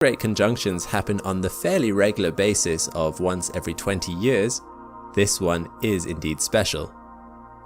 great conjunctions happen on the fairly regular basis of once every 20 years, this one is indeed special.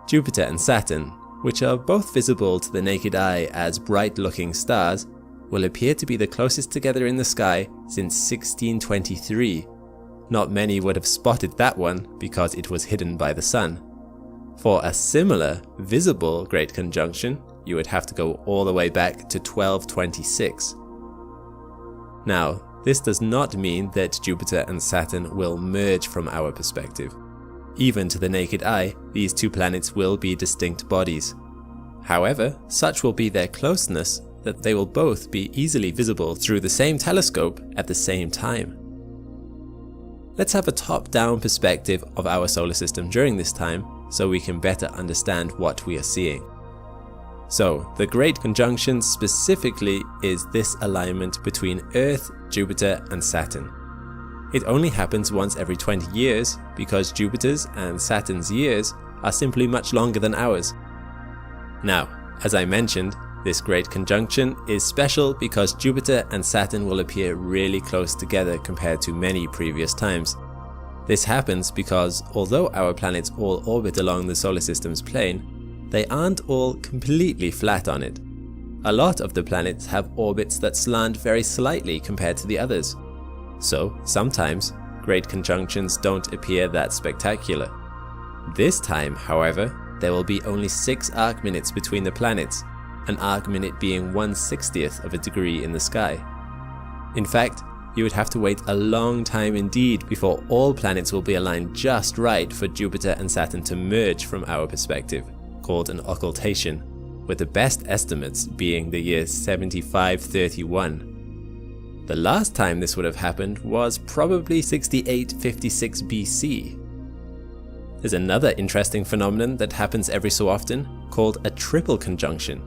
Jupiter and Saturn, which are both visible to the naked eye as bright-looking stars, will appear to be the closest together in the sky since 1623. Not many would have spotted that one because it was hidden by the sun. For a similar, visible great conjunction, you would have to go all the way back to 1226. Now, this does not mean that Jupiter and Saturn will merge from our perspective. Even to the naked eye, these two planets will be distinct bodies. However, such will be their closeness that they will both be easily visible through the same telescope at the same time. Let's have a top-down perspective of our solar system during this time so we can better understand what we are seeing. So, the Great Conjunction specifically is this alignment between Earth, Jupiter and Saturn. It only happens once every 20 years because Jupiter's and Saturn's years are simply much longer than ours. Now, as I mentioned, this Great Conjunction is special because Jupiter and Saturn will appear really close together compared to many previous times. This happens because although our planets all orbit along the solar system's plane, they aren't all completely flat on it. A lot of the planets have orbits that slant very slightly compared to the others. So, sometimes, great conjunctions don't appear that spectacular. This time, however, there will be only 6 arc minutes between the planets, an arc minute being 1/60th of a degree in the sky. In fact, you would have to wait a long time indeed before all planets will be aligned just right for Jupiter and Saturn to merge from our perspective, called an occultation, with the best estimates being the year 7531. The last time this would have happened was probably 6856 BC. There's another interesting phenomenon that happens every so often, called a triple conjunction.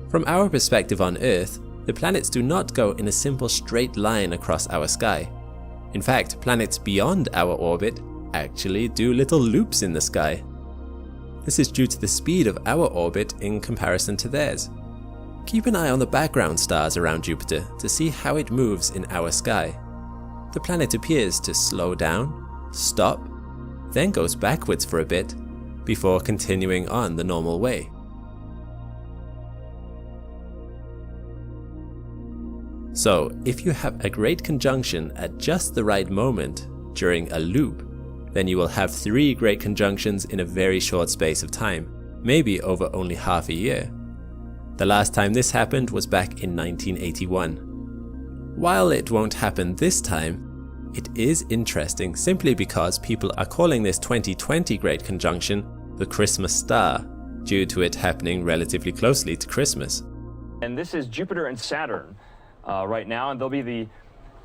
From our perspective on Earth, the planets do not go in a simple straight line across our sky. In fact, planets beyond our orbit actually do little loops in the sky. This is due to the speed of our orbit in comparison to theirs. Keep an eye on the background stars around Jupiter to see how it moves in our sky. The planet appears to slow down, stop, then goes backwards for a bit, before continuing on the normal way. So, if you have a great conjunction at just the right moment during a loop, then you will have 3 great conjunctions in a very short space of time, maybe over only half a year. The last time this happened was back in 1981. While it won't happen this time, it is interesting simply because people are calling this 2020 Great Conjunction the Christmas star, due to it happening relatively closely to Christmas. And this is Jupiter and Saturn right now, and they'll be the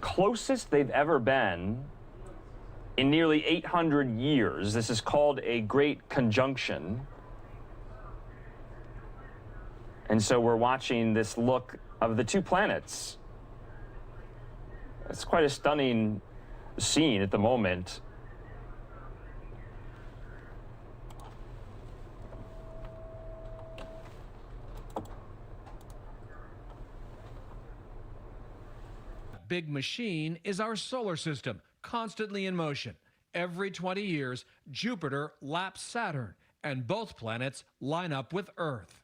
closest they've ever been in nearly 800 years. This is called a Great Conjunction. And so we're watching this look of the 2 planets. It's quite a stunning scene at the moment. Big machine is our solar system, constantly in motion. Every 20 years, Jupiter laps Saturn, and both planets line up with Earth.